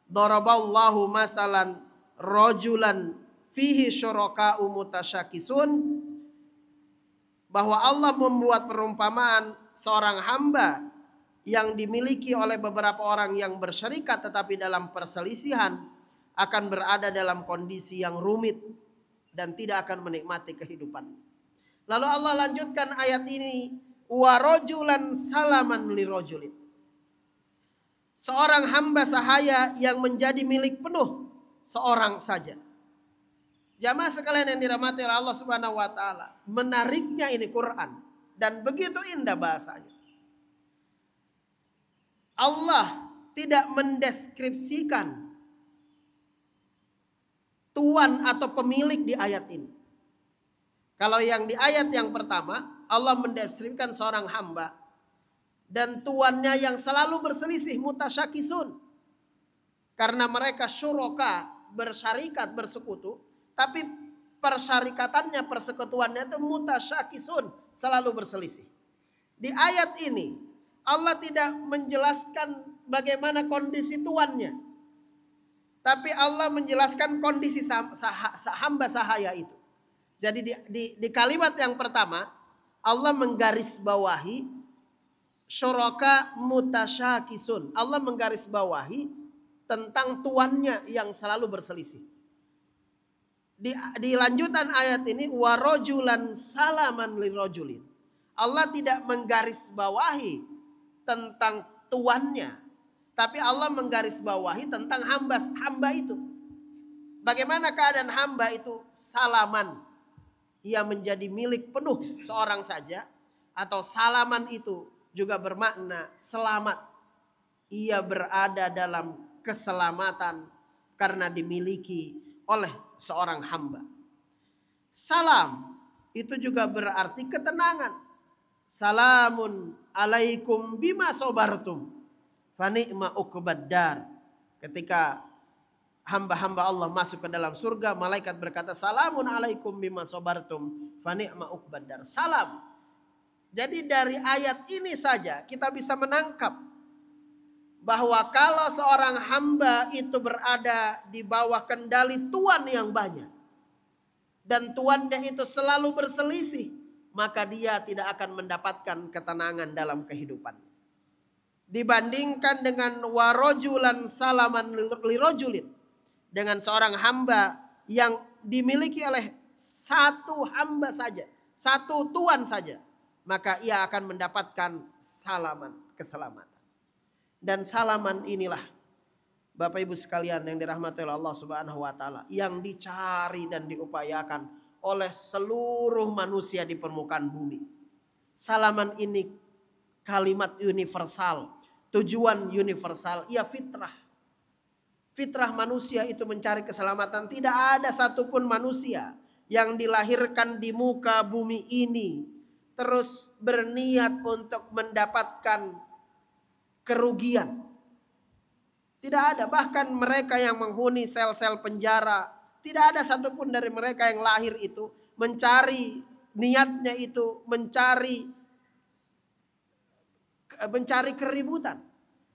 Daraballahu masalan rajulan fihi syuraka'u mutasyakisun, bahwa Allah membuat perumpamaan seorang hamba yang dimiliki oleh beberapa orang yang bersyarikat tetapi dalam perselisihan akan berada dalam kondisi yang rumit dan tidak akan menikmati kehidupan. Lalu Allah lanjutkan ayat ini, wa rajulan salaman li rajulin. Seorang hamba sahaya yang menjadi milik penuh seorang saja. Jamaah sekalian yang dirahmati oleh Allah Subhanahu wa taala, menariknya ini Quran dan begitu indah bahasanya. Allah tidak mendeskripsikan tuan atau pemilik di ayat ini. Kalau yang di ayat yang pertama, Allah mendeskripsikan seorang hamba dan tuannya yang selalu berselisih, mutasyakisun. Karena mereka syuraka, bersyarikat, bersekutu, tapi persyarikatannya, persekutuannya itu mutasyakisun, selalu berselisih. Di ayat ini Allah tidak menjelaskan bagaimana kondisi tuannya, tapi Allah menjelaskan kondisi hamba sahaya itu. Jadi di kalimat yang pertama Allah menggarisbawahi syuraka mutasyakisun. Allah menggarisbawahi tentang tuannya yang selalu berselisih. Di lanjutan ayat ini wa rajulan salaman lirajulin. Allah tidak menggarisbawahi tentang tuannya, tapi Allah menggarisbawahi tentang hamba itu. Bagaimana keadaan hamba itu? Salaman, ia menjadi milik penuh seorang saja, atau salaman itu juga bermakna selamat. Ia berada dalam keselamatan karena dimiliki oleh seorang hamba. Salam itu juga berarti ketenangan. Salamun alaikum bima sobartum fani'ma uqbaddar. Ketika hamba-hamba Allah masuk ke dalam surga, malaikat berkata salamun alaikum bima sobartum fani'ma uqbaddar. Salam. Jadi dari ayat ini saja kita bisa menangkap bahwa kalau seorang hamba itu berada di bawah kendali tuan yang banyak dan tuannya itu selalu berselisih, maka dia tidak akan mendapatkan ketenangan dalam kehidupan. Dibandingkan dengan warojulan salaman lirojulin, dengan seorang hamba yang dimiliki oleh satu hamba saja, satu tuan saja, maka ia akan mendapatkan salaman, keselamatan. Dan salaman inilah Bapak Ibu sekalian yang dirahmati oleh Allah Subhanahu wa taala, yang dicari dan diupayakan oleh seluruh manusia di permukaan bumi. Salaman ini kalimat universal, tujuan universal, ia fitrah. Fitrah manusia itu mencari keselamatan. Tidak ada satupun manusia yang dilahirkan di muka bumi ini terus berniat untuk mendapatkan kerugian. Tidak ada. Bahkan mereka yang menghuni sel-sel penjara, tidak ada satupun dari mereka yang lahir itu mencari, niatnya itu mencari keributan.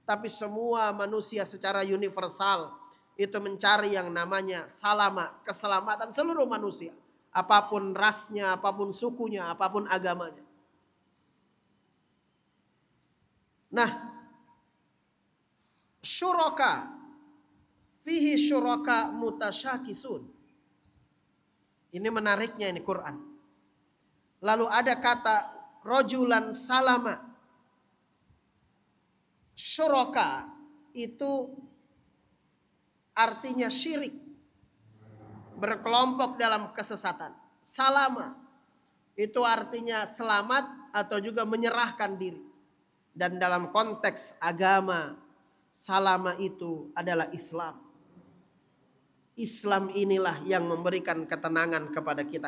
Tapi semua manusia secara universal itu mencari yang namanya salama, keselamatan seluruh manusia. Apapun rasnya, apapun sukunya, apapun agamanya. Nah, syuraka fihi syuraka mutasyakisun. Ini menariknya ini Quran. Lalu ada kata rojulan salama. Syuraka itu artinya syirik, berkelompok dalam kesesatan. Salama itu artinya selamat atau juga menyerahkan diri. Dan dalam konteks agama, salama itu adalah Islam. Islam inilah yang memberikan ketenangan kepada kita.